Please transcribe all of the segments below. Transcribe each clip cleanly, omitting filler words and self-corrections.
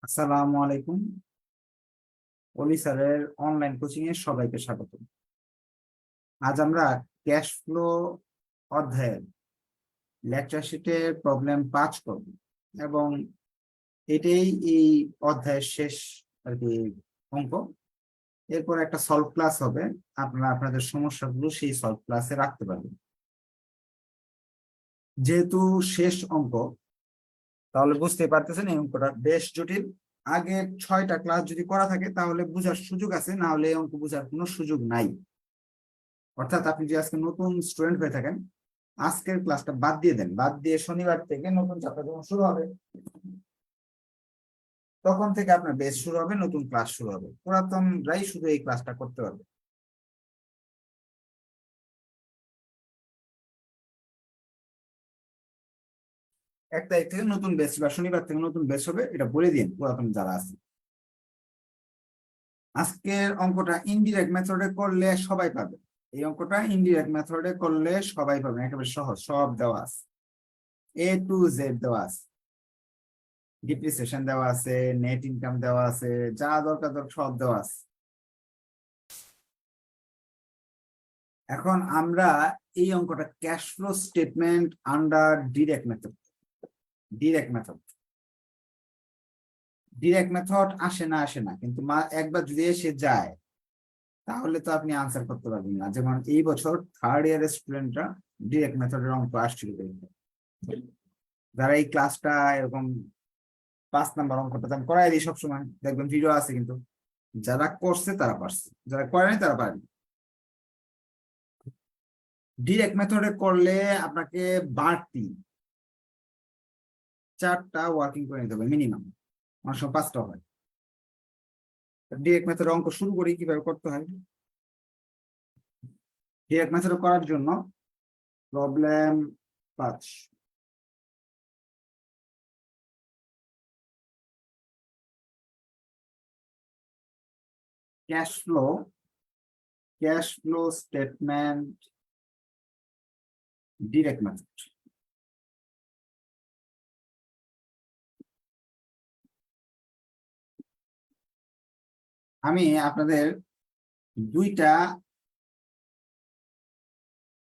আসসালামু আলাইকুম। অলি স্যারের অনলাইন কোচিং এ সবাইকে স্বাগত। আজ আমরা ক্যাশ ফ্লো অধ্যায়ের লেকচার শিটের প্রবলেম 5 করব এবং এটাই এই অধ্যায়ের শেষ আর কি অঙ্ক। এরপর একটা সলভ ক্লাস হবে, আপনারা আপনাদের সমস্যাগুলো সেই সলভ ক্লাসে রাখতে পারবেন। যেহেতু শেষ অঙ্ক, তাহলে বুঝতে পারতেছেন এই অঙ্কটা বেশ জটিল। আগের 6টা ক্লাস যদি করা থাকে তাহলে বোঝার সুযোগ আছে, না হলে এই অঙ্ক বোঝার কোনো সুযোগ নাই। অর্থাৎ আপনি যে আজকে নতুন স্টুডেন্ট হয়ে থাকেন, আজকের ক্লাসটা বাদ দিয়ে দেন, বাদ দিয়ে শনিবার থেকে নতুন চ্যাপ্টার যখন শুরু হবে তখন থেকে আপনার বেস শুরু হবে, নতুন ক্লাস শুরু হবে। পুরাতনরাই শুধু এই ক্লাসটা করতে পারবে। এক তারিখ থেকে নতুন বেস বা শনিবার থেকে নতুন বেস হবে, এটা বলে দিন পুরাতন যারা আছে। আজকের অঙ্কটা ইনডিরেক্ট মেথডে করলে সবাই পাবে। এই অঙ্কটা ইনডিরেক্ট মেথডে করলে সবাই পাবে, একেবারে সহজ, সব দেওয়া আছে, A to Z দেওয়া আছে, ডিপ্রিসিয়েশন দেওয়া আছে, নেট ইনকাম দেওয়া আছে, যা দরকার সব দেওয়া আছে। এখন আমরা এই অঙ্কটা cash flow statement under direct method. Direct method direct method আসে না, কিন্তু একবার যদি এসে যায় তাহলে তো আপনি আনসার করতে পারবেন না। যেমন এই বছর 3rd ইয়ারের স্টুডেন্টরা ডিরেক্ট মেথডের অঙ্ক আসছিল। যারা এই ক্লাসটা এরকম 5 নাম্বার অঙ্কটা আমি করাই দিই সবসময়, দেখবেন ভিডিও আছে, কিন্তু যারা করছে তারা পারছে, যারা করেনি তারা পারেনি। ডিরেক্ট মেথডে করলে আপনাকে বাড়তি 4টা ওয়ার্কিং করে নিতে হবে মিনিমাম, অনেক সময় 5টা হয়। ডিরেক্ট মেথডে অঙ্ক শুরু করি কিভাবে করতে হয়। ডিরেক্ট মেথডে করার জন্য problem 5, cash flow statement direct method. আমি আপনাদের 2টা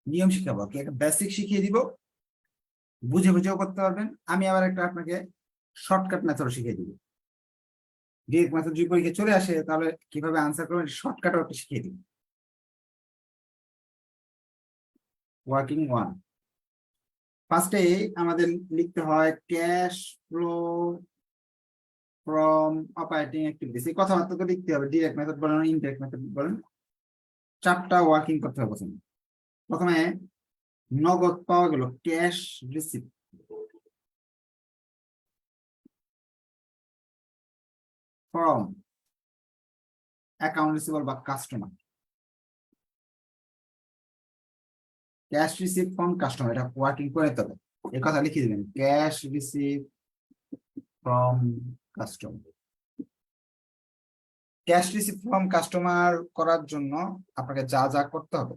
নিয়ম শিখাবো, একটা বেসিক শিখিয়ে দিব, বুঝে বুঝেও করতে পারবেন। আমি আবার একটা আপনাকে শর্টকাট মেথড শিখিয়ে দিব। ডিরেক্ট মেথড যদি পরীক্ষা চলে আসে তাহলে কিভাবে আনসার করবেন শর্টকাটও একটা শিখিয়ে দিব। ওয়ার্কিং 1, ফার্স্টে আমাদের লিখতে হয় cash flow from operating activities. এই কথাবার্তা তো লিখতে হবে, ডিরেক্ট মেথড বলেন ইনডিরেক্ট মেথড বলেন, 4টা ওয়ার্কিং করতে হবে। প্রথমে নগদ পাওয়া গেল, cash receive, from account receiver বা customer. Cash receive from customer, এটা ওয়ার্কিং করে নিতে হবে। এই কথা লিখে দিবেন, cash receive from customer. Cash receive from customer করার জন্য আপনাকে যা যা করতে হবে,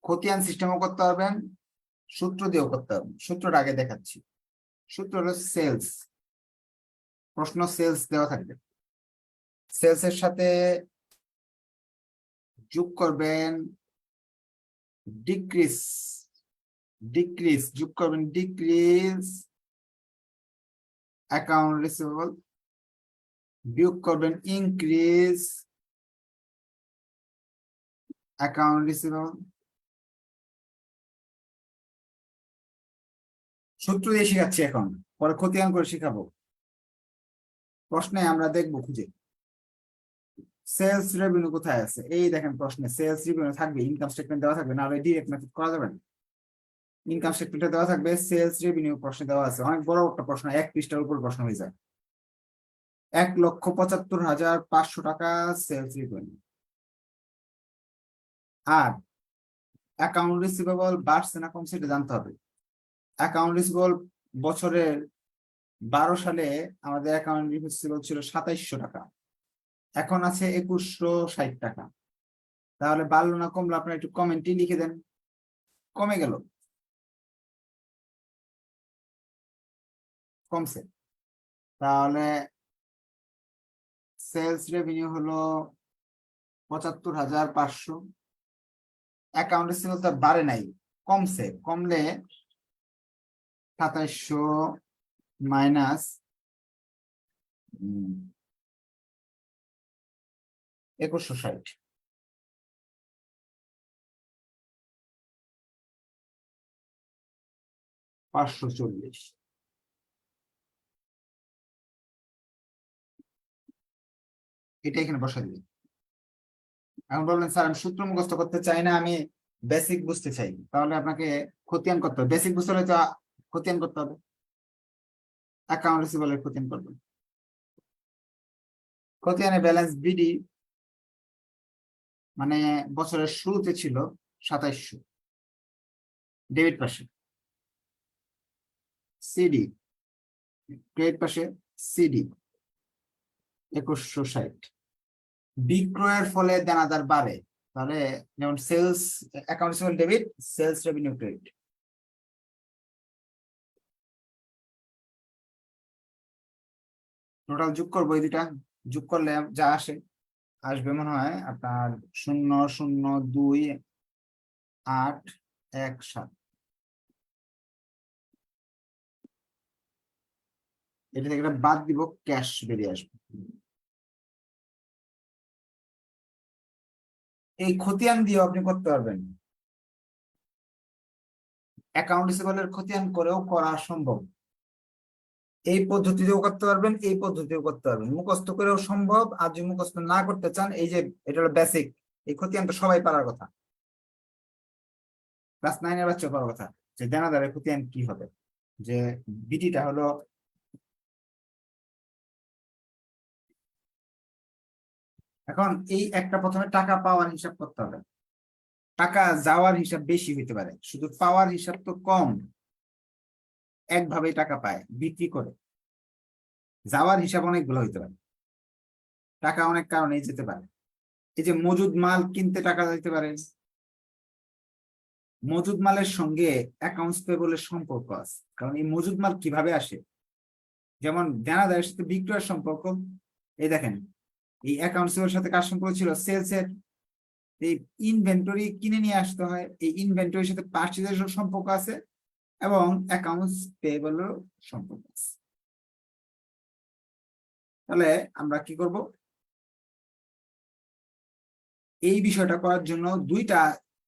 খতিয়ান সিস্টেমও করতে পারবেন, সূত্র দিয়েও করতে পারবেন। সূত্রটা আগে দেখাচ্ছি। সূত্র হলো সেলস, প্রশ্ন সেলস দেওয়া থাকবে, সেলস এর সাথে যোগ করবেন ডিক্রিজ, যোগ করবেন ডিক্রিজ অ্যাকাউন্ট রিসিভেবল, বিয়োগ করবেন ইনক্রিজ অ্যাকাউন্ট রিসিভেবল। সূত্র দিয়ে শিখাচ্ছি, এখন পরে খতিয়ান করে শিখাবো। প্রশ্নে আমরা দেখবো খুঁজে সেলস রেভিনিউ কোথায় আছে। এই দেখেন প্রশ্নে সেলস রেভিনিউ থাকবে, ইনকাম স্টেটমেন্ট দেওয়া থাকবে, না হলে ডিরেক্ট মেথড করা যাবে না। ইনকাম স্টেটমেন্টে দেওয়া থাকবে, সেলস রেভিনিউ প্রশ্নে দেওয়া আছে। অনেক বড় একটা প্রশ্ন, 1 পৃষ্ঠার উপর প্রশ্ন হয়ে যায়। 1,75,500 টাকা সেলস রেভিনিউ। আর অ্যাকাউন্ট রিসিভেবল বাড়ছে না কমছে এটা জানতে হবে। অ্যাকাউন্ট রিসিভেবল বছরের 12 সালে আমাদের অ্যাকাউন্ট রিসিভেবল ছিল 2700 টাকা, এখন আছে 2160 টাকা। তাহলে বাড়লো না কমলো আপনারা একটু কমেন্টে লিখে দেন। কমে গেল, কমছে। তাহলে সেলস রেভিনিউ হলো ৭৫,৫০০। অ্যাকাউন্ট রিসিভেবল তো বাড়ে নাই, কমছে, কমলে ২৭০০ মাইনাস ২১৬০, ৫৪০। এটা এখানে বসা দিবে। এখন বললেন স্যার আমি সূত্র মুখস্থ করতে চাই না, আমি বেসিক বুঝতে চাই, তাহলে আপনাকে খতিয়ান করতে হবে। বেসিক বুঝতে হলে তো খতিয়ান করতে হবে, অ্যাকাউন্ট রিসিভেবলের খতিয়ান করবেন। খতিয়ানে ব্যালেন্স বিডি মানে বছরের শুরুতে ছিল ২৭০০ ডেবিট পাশে, সিডি ক্রেডিট পাশে সিডি ২১৬০। বিক্রয়ের ফলে দেনাদার বাড়ে, তাহলে যেমন sales account receivable debit, sales revenue credit. Total যোগ করবো, এই দুটা যোগ করলে যা আসবে মনে হয় আপনার ০০২৮17। এটা থেকে একটা বাদ দিব, ক্যাশ বেরিয়ে আসবে। এই খতিয়ান দিয়েও আপনি করতে পারবেন, অ্যাকাউন্ট রিসিভেবলের খতিয়ান করেও করা সম্ভব। এই পদ্ধতিতেও করতে পারবেন, এই পদ্ধতিতেও করতে পারবেন, মুখস্থ করেও সম্ভব। আর যদি মুখস্থ না করতে চান, এই যে এটা হলো বেসিক, এই খতিয়ান তো সবাই পারার কথা, ক্লাস 9 এর বাচ্চা পারার কথা, যে দেনাদারের খতিয়ান কি হবে। যে বিডিটা হলো, এখন এই একটা প্রথমে টাকা পাওয়ার হিসাব করতে হবে। টাকা যাওয়ার হিসাব বেশি হইতে পারে, শুধু পাওয়ার হিসাব তো কম। একভাবেই টাকা পায় বিক্রি করে, যাওয়ার হিসাব অনেকগুলো হইতে পারে। টাকা অনেক কারণেই যেতে পারে। এই যে মজুদ মাল কিনতে টাকা যেতে পারে, মজুদ মালের সঙ্গে অ্যাকাউন্টস পেয়েবলের সম্পর্ক আছে। কারণ এই মজুদ মাল কিভাবে আসে, যেমন দেনাদারের সাথে বিক্রয়ের সম্পর্ক। এই দেখেন, এই অ্যাকাউন্টস পেয়েবলের সাথে কার সম্পর্ক ছিল, সেলস এর। এই ইনভেন্টরি কিনে নিয়ে আসতে হয়, এই ইনভেন্টরির সাথে পার্চেজের সম্পর্ক আছে, এবং অ্যাকাউন্টস পেয়েবলের সম্পর্ক আছে। তাহলে আমরা কি করব, এই বিষয়টা করার জন্য দুইটা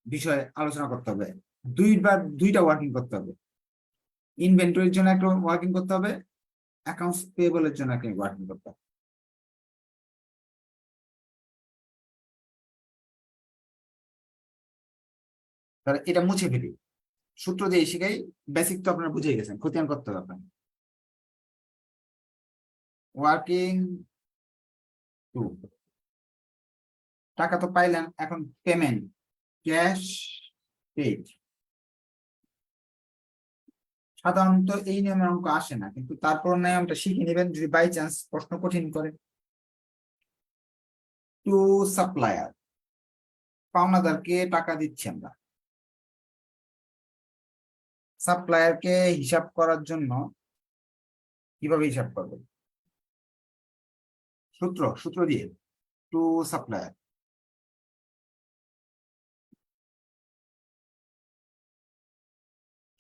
বিষয় আলোচনা করতে হবে, দুইটা ওয়ার্কিং করতে হবে। ইনভেন্টরির জন্য একটা ওয়ার্কিং করতে হবে, অ্যাকাউন্টস পেয়েবলের জন্য একটা ওয়ার্কিং করতে হবে। তাহলে এটা মুছে ফেলি, সূত্র দিয়ে শিখাই। বেসিক তো আপনারা বুঝে গেছেন, খতিয়ান করতে হবে আপনার। ওয়ার্কিং টু, টাকা তো পাইলেন, এখন পেমেন্ট, ক্যাশ পেড। সাধারণত এই নিয়মের অঙ্ক আসে না, কিন্তু তারপর নিয়মটা শিখে নেবেন যদি বাই চান্স প্রশ্ন কঠিন করে। টু সাপ্লায়ার, পাওনাদারকে টাকা দিচ্ছি আমরা। সাপ্লায়ারকে হিসাব করার জন্য কিভাবে হিসাব করবে, সূত্র দিয়ে। টু সাপ্লায়ার,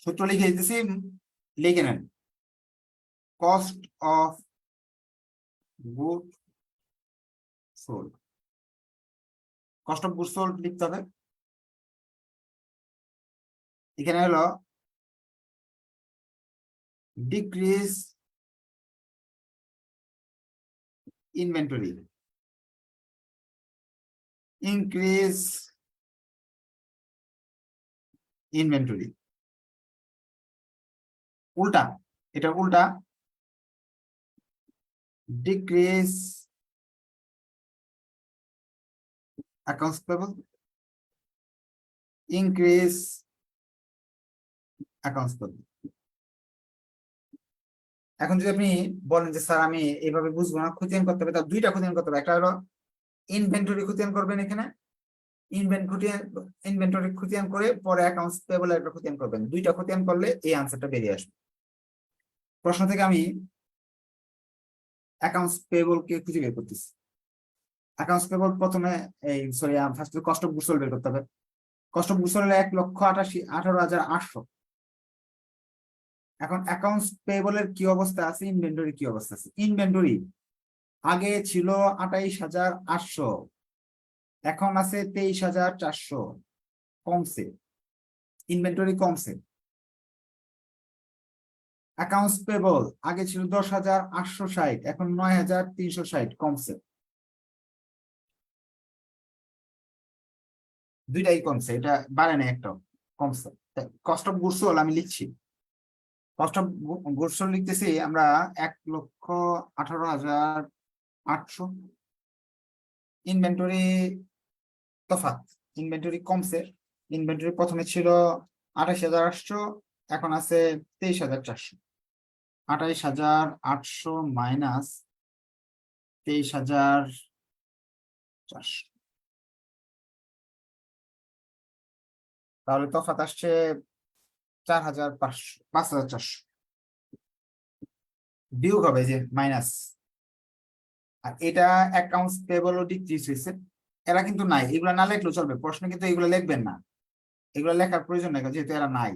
সূত্র লিখে দিতেছি, লিখে নেন। Cost of good sold, cost of good sold লিখতে হবে। এখানে হলো ডিক্রিজ ইনভেন্টরি, ইনক্রিজ ইনভেন্টরি। উল্টা, এটা উল্টা, decrease accounts payable, increase accounts payable. এখন যদি আপনি বলেন যে স্যার আমি এইভাবে বুঝবো না, খতিয়ান করতে হবে, তার দুইটা খতিয়ান করতে হবে। একটা হলো ইনভেন্টরি খতিয়ান করবেন, এখানে ইনভেন্টরি খতিয়ান করে পরে অ্যাকাউন্টস পেবল একটা খতিয়ান করবেন। দুইটা খতিয়ান করলে এই আনসারটা বেরিয়ে আসবে। প্রশ্ন থেকে আমি অ্যাকাউন্টস পেয়েবল কে খুঁজে বের করতেছি। অ্যাকাউন্টস পেয়েবল প্রথমে sorry first cost of goods sold বের করতে হবে। Cost of goods sold 1,18,800। এখন অ্যাকাউন্টস পেয়েবলের কি অবস্থা আছে, ইনভেন্টরি কি অবস্থা আছে? ইনভেন্টরি আগে ছিল 28,800, এখন আছে 23,400, কমছে, ইনভেন্টরি কমছে। অ্যাকাউন্টস পেবল আগে ছিল 10,860, এখন 9,360, কমছে। দুইটাই কমছে, এটা বাড়ে না, একটাও কমছে। কস্ট অফ গুডস সোল্ড আমি লিখছি, কস্ট অফ গুডস সোল্ড লিখতেছি আমরা 1,18,800। ইনভেন্টরি তফাৎ, ইনভেন্টরি কমছে। ইনভেন্টরি প্রথমে ছিল 28,800, এখন আছে 23,400। 28,800 মাইনাস 23,400, তাহলে তফাৎ আসছে 4,500, 5,400। বিয়োগ হবে যে মাইনাস, আর এটা অ্যাকাউন্টস পেয়েবল ও ডিক্রিজ হয়েছে। এরা কিন্তু নাই, এগুলা না লিখলেও চলবে, প্রশ্ন কিন্তু এগুলো লিখবেন না, এগুলো লেখার প্রয়োজন নেই যেহেতু এরা নাই।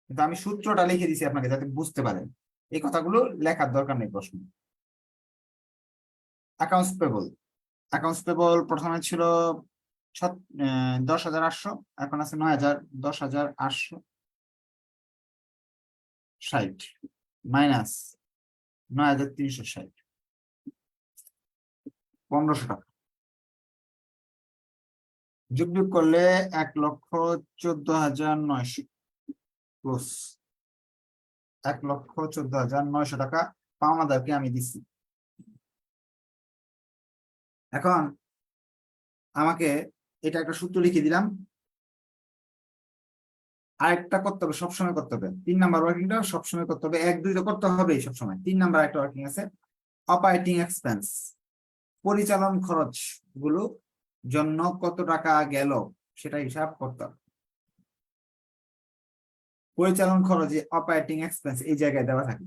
কিন্তু আমি সূত্রটা লিখে দিছি আপনাকে যাতে বুঝতে পারেন, এই কথাগুলো লেখার দরকার নেই প্রশ্ন। অ্যাকাউন্টস পেবল, অ্যাকাউন্টস পেবল প্রথমে ছিল 10,800, এখন আছে 10,860 মাইনাস 9,360, 1,500 টাকা। যোগ বিয়োগ করলে 1,14,900 প্লাস 1,14,900 টাকা পাওনাদারকে আমি দিচ্ছি। এখন আমাকে এটা একটা সূত্র লিখে দিলাম, আরেকটা করতে হবে, সবসময় করতে হবে 3 নাম্বার ওয়ার্কিংটা সবসময় করতে হবে, 1 2 তো করতে হবে সবসময়। 3 নাম্বার একটা ওয়ার্কিং আছে, অপারেটিং এক্সপেন্স, পরিচালন খরচ গুলো জন্য কত টাকা গেল সেটা হিসাব করতে হবে। পরিচালন খরচে অপারেটিং এক্সপেন্স এই জায়গায় দেওয়া থাকে,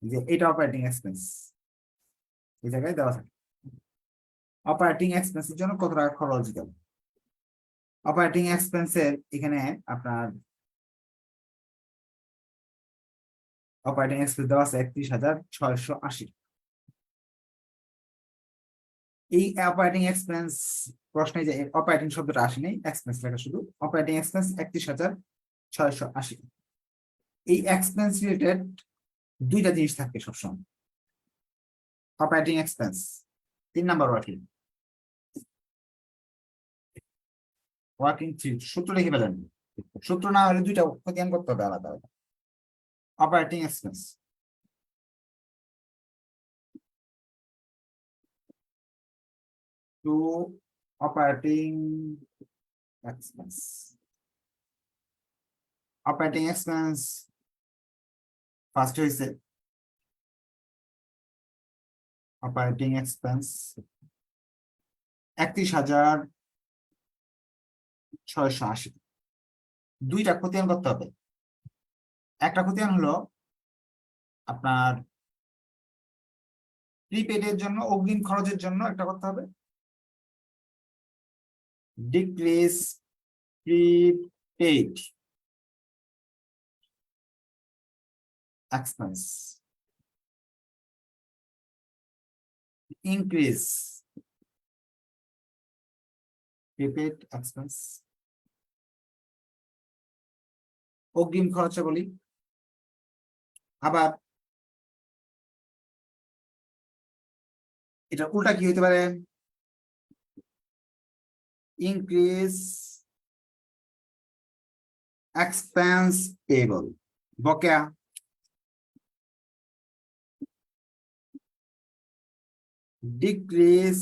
যে এটা অপারেটিং এক্সপেন্স এই জায়গায় দেওয়া থাকে। অপারেটিং এক্সপেন্সের জন্য কত টাকা খরচ গেল, অপারেটিং এক্সপেন্সের এখানে আপনার অপারেটিং এক্সপেন্স দেওয়া আছে 31,680। এই অপারেটিং এক্সপেন্স প্রশ্নে যে অপারেটিং শব্দটা আসেনি, এক্সপেন্স লেখা শুধু, অপারেটিং এক্সপেন্স 31,680। এই এক্সপেন্স রিলেটেড দুইটা জিনিস থাকে সবসময়। Operating expense 3 number working, working 3 সূত্র লিখে ফেলেন, সূত্র না হলে দুইটা জ্ঞান করতে হবে আলাদা আলাদা। Operating expense to operating expense, operating expense first হয়েছে অপারেটিং এক্সপেন্স 31,680। দুইটা খতিয়ান করতে হবে, একটা খতিয়ান হলো আপনার প্রিপেডের জন্য, অগ্রিম খরচের জন্য একটা করতে হবে, decrease prepaid expense, increase prepaid expense. অগ্রিম খরচে বলি, আবার এটা উল্টা কি হতে পারে, ইনক্রিজ এক্সপেন্স পেবল, বকেয়া, ডিক্রিজ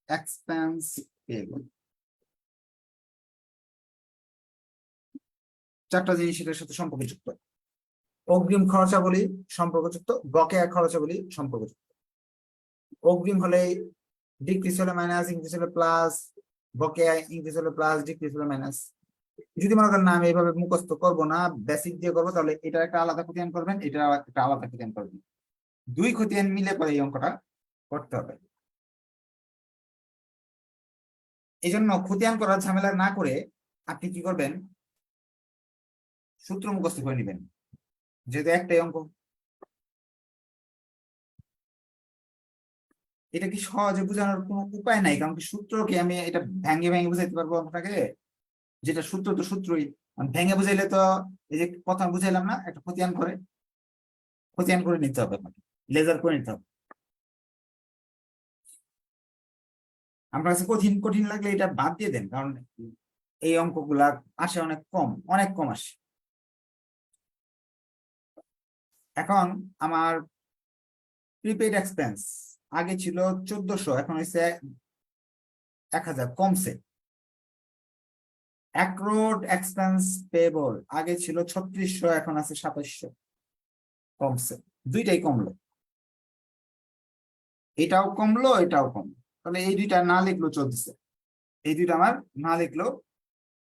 এক্সপেন্স পেবল। চারটা জিনিস এটার সাথে সম্পর্কযুক্ত, অগ্রিম খরচাবলী সম্পর্কযুক্ত, বকেয়া খরচাবলী সম্পর্কযুক্ত। অগ্রিম হলে ডিক্রিজ হলে মাইনাস, ইনক্রিজ হলে প্লাস, বকেয়া ইনক্রিজ হলে প্লাস, ডিক্রিজ হলে মাইনাস। যদি মনে করেন না আমি এইভাবে মুখস্থ করবো না, বেসিক দিয়ে করবো, তাহলে এটা একটা আলাদা খতিয়ান করবেন, এটা একটা আলাদা খতিয়ান করবেন। দুই খতিয়ান মিলে পরে এই অঙ্কটা করতে হবে। এই জন্য খতিয়ান করার ঝামেলা না করে আপনি কি করবেন, সূত্র মুখস্থ করে নেবেন, যেহেতু একটাই অঙ্ক। এটা কি সহজে বোঝানোর কোনো উপায় নাই, কারণ কি সূত্র কি আমি এটা ভেঙে ভেঙে বুঝাইতে পারবো আপনাকে? যেটা সূত্র তো সূত্রই, ভেঙে বুঝাইলে তো, এই যে কথা বুঝাইলাম না, একটা খতিয়ান করে নিতে হবে আপনাকে, লেজার করে নিতে হবে। আপনার কাছে কঠিন কঠিন লাগলে এটা বাদ দিয়ে দেন, কারণ এই অঙ্কগুলা আসে অনেক কম আসে। এখন আমার প্রিপেইড এক্সপেন্স আগে ছিল 1400, এখন হয়েছে 1000, কমছে। অ্যাক্রোড এক্সপেন্স পেবল আগে ছিল 3600, এখন আছে 2700, কমছে। দুইটাই কমলো, এটাও কমলো এটাও কমলো, তাহলে এই দুইটা না লিখলেও চলতেছে, এই দুইটা আমার না লিখলেও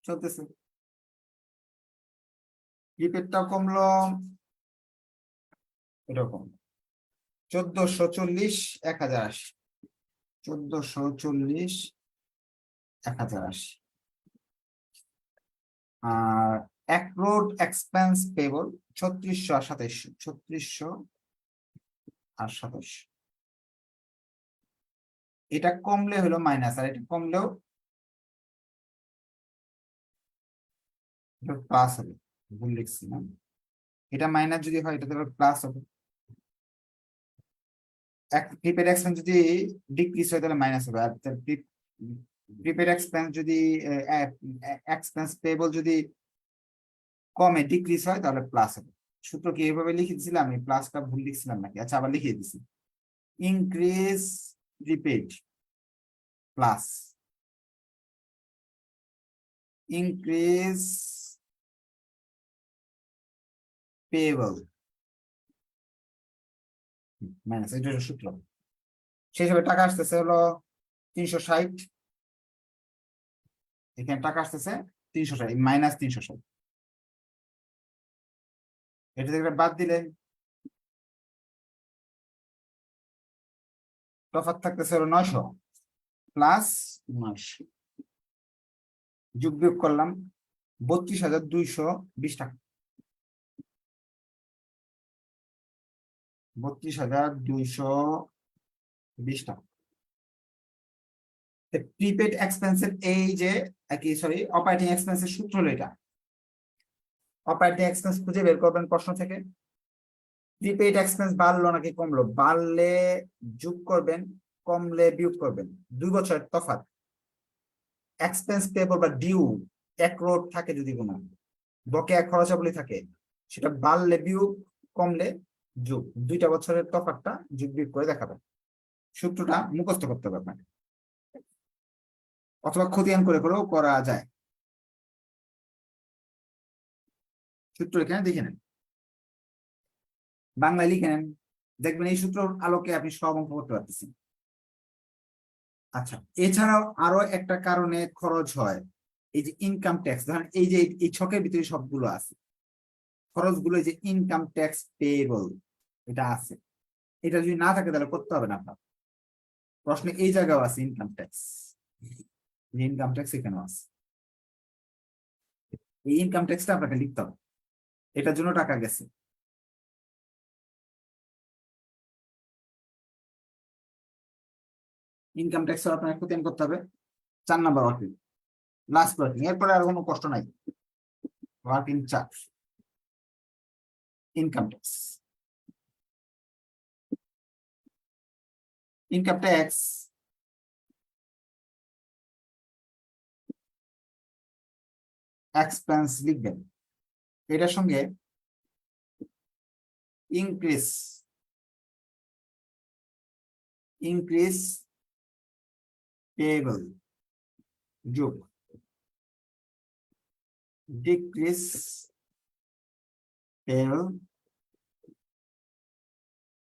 চলতেছে। প্রিপেডটাও কমলো, এটাও কমলো। 1440, 1080, 1440, 1080। আর অ্যাক্রোড এক্সপেন্স পেবল 3600 আর 2700, 3600 আর 2700। এটা কমলে হলো মাইনাস, আর এটা কমলেও প্লাস হবে। ভুল লিখছি না, এটা মাইনাস যদি হয় এটা তাহলে প্লাস হবে। প্রিপেড এক্সপেন্স যদি ডিক্রিজ হয় তাহলে মাইনাস হবে, আর প্রিপেড এক্সপেন্স যদি এক্সপেন্স পেবল যদি কমে ডিক্রিজ হয় তাহলে প্লাস হবে। সূত্র কি এইভাবে লিখে দিছিলাম, আমি প্লাসটা ভুল লিখছিলাম নাকি? আচ্ছা, আবার লিখিয়ে দিছি। Increase prepaid plus increase payable minus, এটা হলো সূত্র। সেই হিসাবে টাকা আসতেছে হলো 360, এখানে টাকা আসতেছে 360 মাইনাস 360, এটা থেকে বাদ দিলে তফাৎ থাকতেছে হলো 900 প্লাস 900, যোগ বিয়োগ করলাম 32,220 টাকা, 32,220 টাকা। প্রিপেড এক্সপেন্সের এই যে কি, সরি, অপারেটিং এক্সপেন্সের সূত্র হলো এটা। অপারেটিং এক্সপেন্স খুঁজে বের করবেন প্রশ্ন থেকে। প্রিপেইড এক্সপেন্স বাড়লো নাকি কমলো, বাড়লে যোগ করবেন, কমলে বিয়োগ করবেন, 2 বছরের তফাৎ। এক্সপেন্স পেবল বা ডিউ অ্যাক্রোড থাকে, যদি কোনো বকেয়া খরচাবলী থাকে, সেটা বাড়লে বিয়োগ, কমলে যোগ, 2টা বছরের তফাৎটা যোগ বিয়োগ করে দেখাবেন। সূত্রটা মুখস্থ করতে হবে আপনাকে, অথবা খতিয়ান করে করেও করা যায়। সূত্র এখানে দেখে নেন, বাংলায় লিখে নেন, দেখবেন এই সূত্র আলোকে আপনি সব অঙ্ক করতে পারতেছেন। আচ্ছা, এছাড়াও আরো একটা কারণে খরচ হয়, এই যে ইনকাম ট্যাক্স। ধরেন এই যে এই ছকের ভিতরে সবগুলো আছে খরচগুলো, যে ইনকাম ট্যাক্স পেয়েবল এটা আছে, এটা যদি না থাকে তাহলে করতে হবে না আপনার। প্রশ্নে এই জায়গাও আছে ইনকাম ট্যাক্স, ইনকাম ট্যাক্স এখানেও আছে, এই ইনকাম ট্যাক্সটা আপনাকে লিখতে হবে, এটার জন্য টাকা গেছে। ইনকাম ট্যাক্স আপনাকে খতিয়ান করতে হবে। 4 নাম্বার ওয়ার্কিং, লাস্ট ওয়ার্কিং, এরপরে আর কোনো কষ্ট নাই। Working charge, income tax. Income tax expense লিখবেন, এটার সঙ্গে ইনক্রিজ ইনক্রিজ পেয়েবল যোগ ডিক্রিজ পেয়েবল,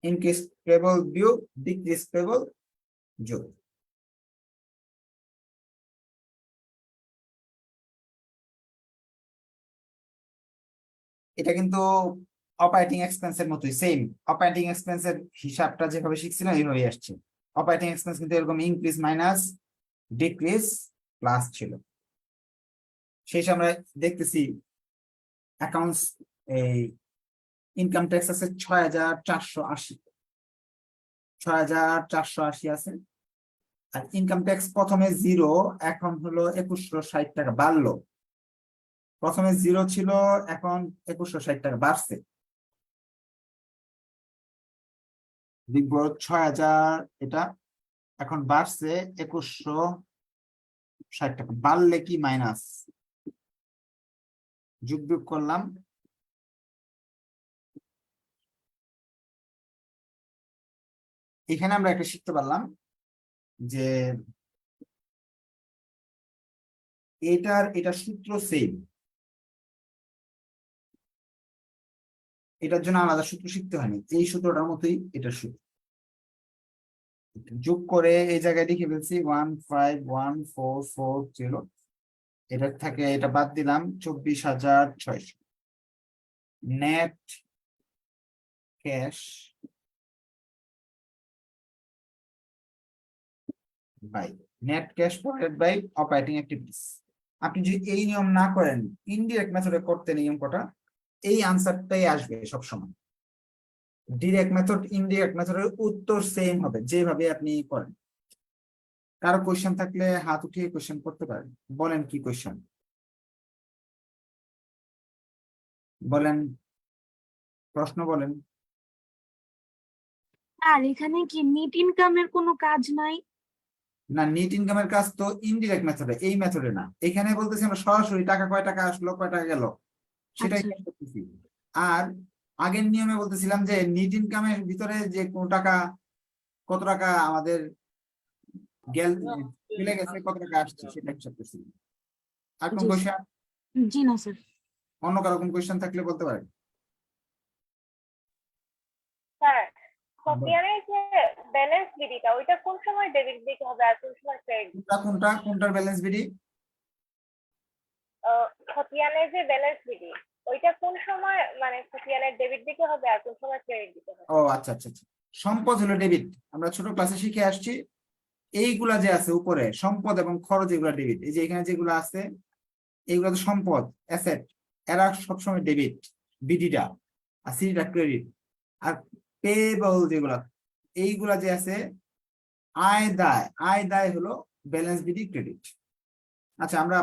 ইনক্রিজ পেয়েবল বিয়োগ ডিক্রিজ পেয়েবল যোগ। এটা কিন্তু অপারেটিং এক্সপেন্সের মতোই সেম। অপারেটিং এক্সপেন্সের হিসাবটা যেভাবে শিখছিলাম এইভাবেই আসছে। অপারেটিং এক্সপেন্স কিন্তু এরকম ইনক্রিজ মাইনাস ডিক্রিজ প্লাস ছিল। শেষে আমরা দেখতেছি অ্যাকাউন্টস এই ইনকাম ট্যাক্স আছে 6,480, 6,480 আছে। আর ইনকাম ট্যাক্স প্রথমে 0, এখন হলো 2,160 টাকা বাড়লো। প্রথমে 0 ছিল, এখন 2,160 টাকা বাড়ছে। লিখব 6,000, এটা এখন বাড়ছে 2,160 টাকা। বাড়লে কি মাইনাস, যোগ বিয়োগ করলাম। এখানে আমরা একটা শিখতে পারলাম যে এটা সূত্র সেম, এটার জন্য আলাদা সূত্র শিখতে হয়নি, এই সূত্রটার মতোই এটার সূত্র। যোগ করে এই জায়গায় লিখে ফেলছি 151,440। এটা থাকে, এটা বাদ দিলাম 24,600। Net cash by net cash provided by operating activities. আপনি যদি এই নিয়ম না করেন, ইনডিরেক্ট মেথডে করতে নিয়ম কটা, এই আনসারটাই আসবে সবসময়। ডিরেক্ট মেথড ইনডিরেক্ট মেথডের উত্তর সেম হবে যেভাবে আপনি করেন। কারো কোয়েশ্চেন থাকলে হাত উঠিয়ে কোয়েশ্চেন করতে পারেন। বলেন কি কোয়েশ্চেন, বলেন, প্রশ্ন বলেন। আর এখানে কি নিট ইনকামের কোনো কাজ নাই? না, নিট ইনকামের কাজ তো ইনডিরেক্ট মেথডে, এই মেথডে না। এখানে বলতেছি আমরা সরাসরি টাকা কয় টাকা আসলো কয় টাকা গেল সেটাই আচ্ছা, কাজ করতেছি। আর আগের নিয়মে বলতেছিলাম যে নিট ইনকামের ভিতরে যে কোন টাকা, কত টাকা আমাদের গেল, চলে গেছে, কত টাকা আসছে সেটা হিসাব করছি। আর কোন জি কোয়েশ্চেন, জি না স্যার। অন্য কারো কোন কোয়েশ্চেন থাকলে বলতে পারেন। স্যার, খতিয়ানের যে ব্যালেন্স বিডিটা ওইটা কোন সময় ডেবিট দিতে হবে আর কোন সময় ক্রেডিট দিতে হবে? কোনটার ব্যালেন্স বিডি? খতিয়ানের যে ব্যালেন্স বিডি ওইটা কোন সময় মানে খতিয়ানের ডেবিট দিতে হবে আর কোন সময় ক্রেডিট দিতে হবে? ও আচ্ছা আচ্ছা আচ্ছা। সম্পদ হলো ডেবিট, আমরা ছোট ক্লাসে শিখে আসছি। এইগুলা যে আছে উপরে সম্পদ এবং খরচ, এগুলা ডেবিট। এই যে এখানে যেগুলো আছে এইগুলো তো সম্পদ, অ্যাসেট, এরা সবসময় ডেবিট, বিডিটা। আর সিডিটা ক্রেডিট। আর পেবল যেগুলা, এইগুলা যে আছে আয় দায়, আয় দায় হলো ব্যালেন্স বিডি ক্রেডিট। আচ্ছা, আমরা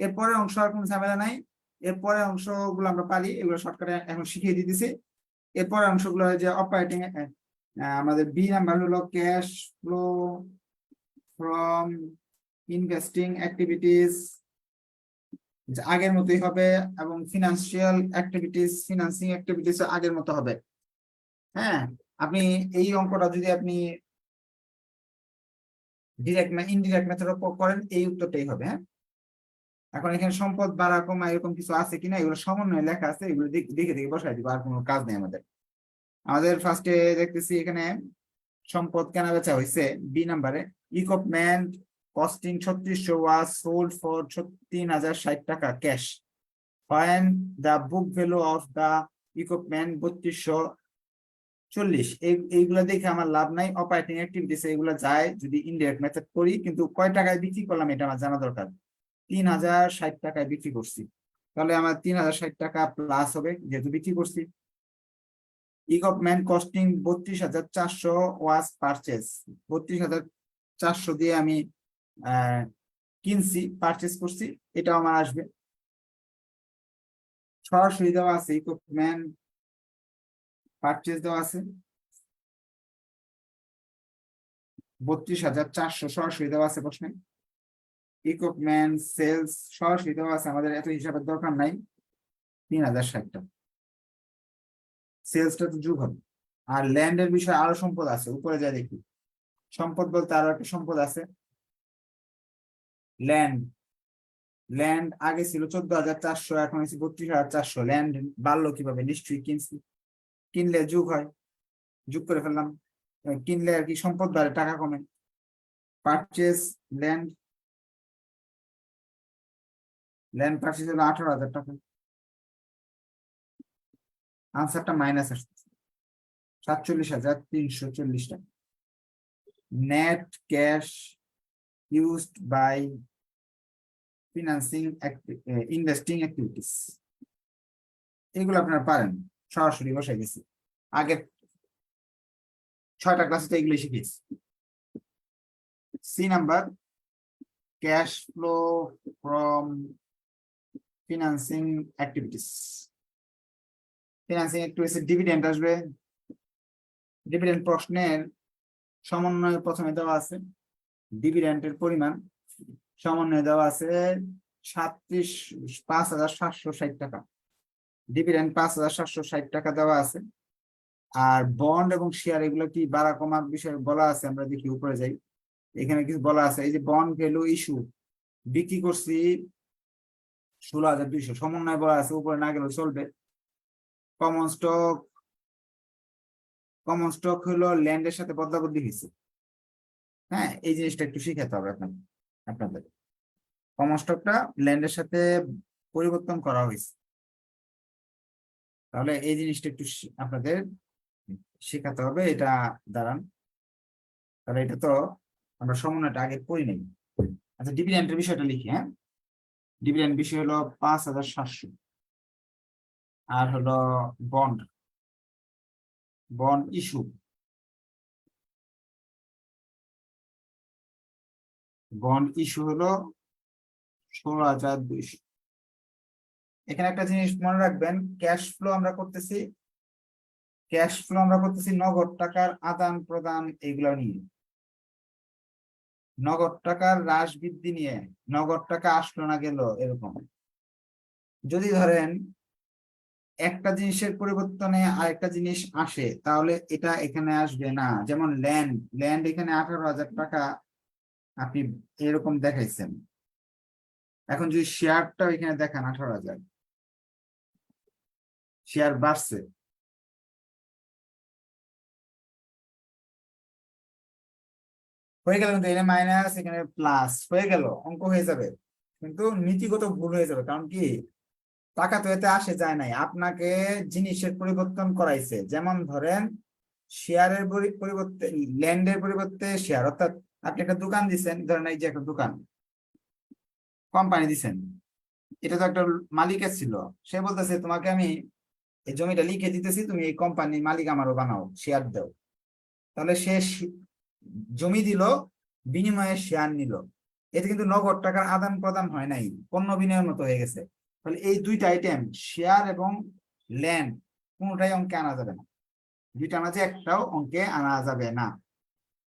এরপরের অংশ আর কোনো ঝামেলা নাই। এরপরের অংশগুলো আমরা পারি, এগুলো শর্টকাটে এখন শিখিয়ে দিতেছি। এরপরের অংশগুলো যে অপারেটিং, আমাদের বি নাম্বার হলো cash flow from investing activities, আগের মতোই হবে। এবং ফিনান্সিয়াল অ্যাক্টিভিটিস, ফিনান্সিং অ্যাক্টিভিটিস আগের মতো হবে। হ্যাঁ, আপনি এই অঙ্কটা যদি আপনি ডিরেক্ট ইনডিরেক্ট মেথড করেন, এই উত্তরটাই হবে। হ্যাঁ, এখন এখানে সম্পদ বাড়া কমা এরকম কিছু আছে কিনা এগুলো সমন্বয়ে লেখা আছে, এগুলো দেখে দেখে বসাই দিব, আর কোনো কাজ নেই আমাদের। আমাদের ফার্স্টে দেখতেছি এখানে সম্পদ কেনা বেচা হয়েছে বি নাম্বারে। Equipment costing 3600 was sold for 3,060 টাকা cash, when the book value of the equipment 3,240। এইগুলা দেখে আমার লাভ নাই। অপারেটিং অ্যাক্টিভিটিস এগুলো যায় যদি ইনডিরেক্ট মেথড করি, কিন্তু কয় টাকায় বিক্রি করলাম এটা আমার জানা দরকার। 3,060 টাকায় বিক্রি করছি, তাহলে আমার 3,060 টাকা প্লাস হবে যেহেতু বিক্রি করছি। ইকুইপমেন্ট কস্টিং 32,400 ওয়াজ পারচেস, 32,400 দিয়ে আমি কিনছি, পারচেস করছি, এটাও আমার আসবে। সরাসরি দেওয়া আছে ইকুইপমেন্ট পারচেস দেওয়া আছে 32,400, সরাসরি দেওয়া আছে প্রশ্নে। ইকুইপমেন্ট সেলস সরাসরি দেওয়া আছে, আমাদের এত হিসাবের দরকার নাই। 3,060 টাকা, সেলসটা তো যুগ হবে। আর ল্যান্ডের বিষয়ে আরো সম্পদ আছে, উপরে যা দেখি। সম্পদ বলতে আরো একটা সম্পদ আছে, ল্যান্ড। ল্যান্ড আগে ছিল 14,400, এখন হয়েছে 32,400। ল্যান্ড বাড়লো কিভাবে? নিশ্চয়ই কিনছি, কিনলে যুগ হয়, যুগ করে ফেললাম। কিনলে আর কি সম্পদ বাড়ে, টাকা কমে। পারচেস ল্যান্ড, ল্যান্ড পারচেস হলো 18,000 টাকা। আনসারটা মাইনাস আসতেছে 47,340 টাকা। Net cash used by financing investing activities, এগুলো আপনারা পারেন, সরাসরি বসে গেছি আগের 6টা ক্লাসে তো এগুলো শিখেছি। C number, cash flow from financing activities. Financing activities dividend আসবে। ডিভিডেন্ড প্রশ্নের সমন্বয় প্রথমে দেওয়া আছে, ডিভিডেন্ডের পরিমাণ সমন্বয় দেওয়া আছে 5,760 টাকা। ডিভিডেন্ড 5,760 টাকা দেওয়া আছে। আর বন্ড এবং শেয়ার এগুলো কি বাড়া কমার বিষয়ে বলা আছে, আমরা দেখি উপরে যাই, এখানে কিছু বলা আছে। এই যে বন্ড ভ্যালু ইস্যু বিক্রি করছি 16,200, সমন্বয় বলা আছে, উপরে না গেলেও চলবে। কমন স্টক হলো ল্যান্ডের সাথে বদলাবদলি হয়েছে। হ্যাঁ, এই জিনিসটা একটু শিখাতে হবে আপনাদের। কমন স্টকটা ল্যান্ডের সাথে পরিবর্তন করা হয়েছে, তাহলে এই জিনিসটা একটু আপনাদের শেখাতে হবে। এটা দাঁড়ান, তাহলে এটা তো আমরা সমন্বয়টা আগে করি নাই। আচ্ছা, ডিভিডেন্ডের বিষয়টা লিখি। হ্যাঁ, ডিভিডেন্ড বিষয় হলো 5,700। আর হলো বন্ড ইস্যু, হলো 16,200। এখানে একটা জিনিস মনে রাখবেন, ক্যাশ ফ্লো আমরা করতেছি নগদ টাকার আদান প্রদান, এগুলো নিয়ে, নগদ টাকার হ্রাস বৃদ্ধি নিয়ে, নগদ টাকা আসলো না গেল এরকম। যদি ধরেন একটা জিনিসের পরিবর্তনে আরেকটা জিনিস আসে, তাহলে এটা এখানে আসবে না। যেমন ল্যান্ড এখানে 18,000 টাকা আপনি এরকম দেখাইছেন, এখন যদি শেয়ারটা এখানে দেখান 18,000, শেয়ার বাড়ছে, হয়ে গেল, কিন্তু এখানে মাইনাস এখানে প্লাস হয়ে গেল, অঙ্ক হয়ে যাবে, কিন্তু নীতিগত ভুল হয়ে যাবে। কারণ কি, টাকা তো এতে আসে যায় নাই, আপনাকে জিনিসের পরিবর্তন করাইছে। যেমন ধরেন শেয়ারের পরিবর্তে ল্যান্ডের পরিবর্তে শেয়ার, অর্থাৎ আপনি একটা দোকান দিচ্ছেন, ধরেন এই যে একটা দোকান কোম্পানি দিচ্ছেন, এটা তো একটা মালিকের ছিল, সে বলতেছে তোমাকে আমি এই জমিটা লিখে দিতেছি, তুমি এই কোম্পানি মালিক আমারও বানাও, শেয়ার দাও। তাহলে সে জমি দিল, বিনিময়ে শেয়ার নিল, এতে কিন্তু নগদ টাকার আদান প্রদান হয় নাই, পণ্য বিনিময়ের মতো হয়ে গেছে। তাহলে এই দুইটা আইটেম, শেয়ার এবং ল্যান্ড, কোনোটাই অঙ্কে আনা যাবে না। দুইটা মাঝে একটাও অঙ্কে আনা যাবে না।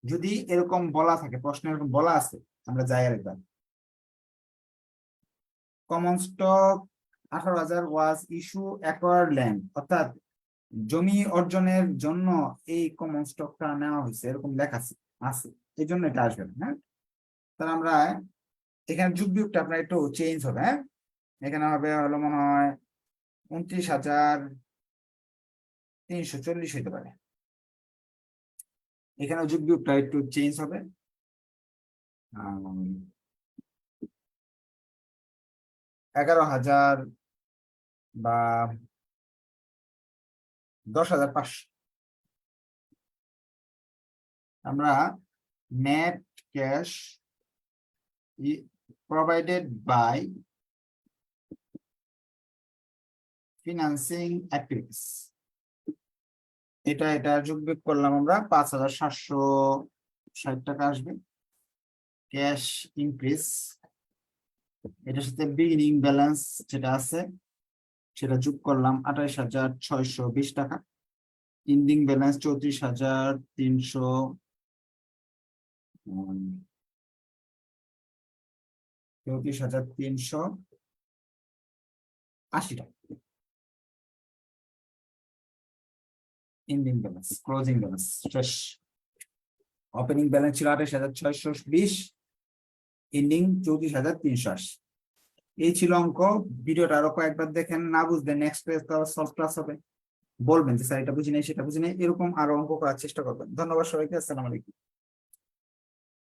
যদি এরকম বলা থাকে, প্রশ্ন এরকম বলা আছে, আমরা যাই আরেকবার। কমন স্টক 18,000 ওয়াজ ইস্যু অ্যাকোয়ার্ড ল্যান্ড, অর্থাৎ জমি অর্জনের জন্য এই কমন স্টকটা নেওয়া হয়েছে, এরকম লেখা আছে, এই জন্য এটা আসবে না। হ্যাঁ, তাহলে আমরা এখানে যুগ বিয়োগটা আপনার একটু চেঞ্জ হবে। হ্যাঁ, এখানে হবে হলো মনে হয় 29,340 হতে পারে, এখানে যুগ বিয়োগটা একটু চেঞ্জ হবে। 11,000 বা 10,500। আমরা net cash provided by financing activities, এটা যোগ বিয়োগ করলাম আমরা, 5,760 টাকা আসবে। ক্যাশ ইনক্রিজ, এটার সাথে বিগিনিং ব্যালেন্স যেটা আছে সেটা যোগ করলাম, 28,620 টাকা। এন্ডিং ব্যালেন্স 34,380 টাকা। এন্ডিং ব্যালেন্স, ক্লোজিং ব্যালেন্স শেষ। ওপেনিং ব্যালেন্স ছিল 28,620, এন্ডিং 34,380। এই ছিল অঙ্ক। ভিডিওটা আরো কয়েকবার দেখেন, না বুঝলে নেক্সট ক্লাস সলভ ক্লাস হবে, বলবেন যে স্যার এটা বুঝি নাই সেটা বুঝি নাই, এরকম আরো অঙ্ক করার চেষ্টা করবেন। ধন্যবাদ সবাইকে, আসসালামু আলাইকুম।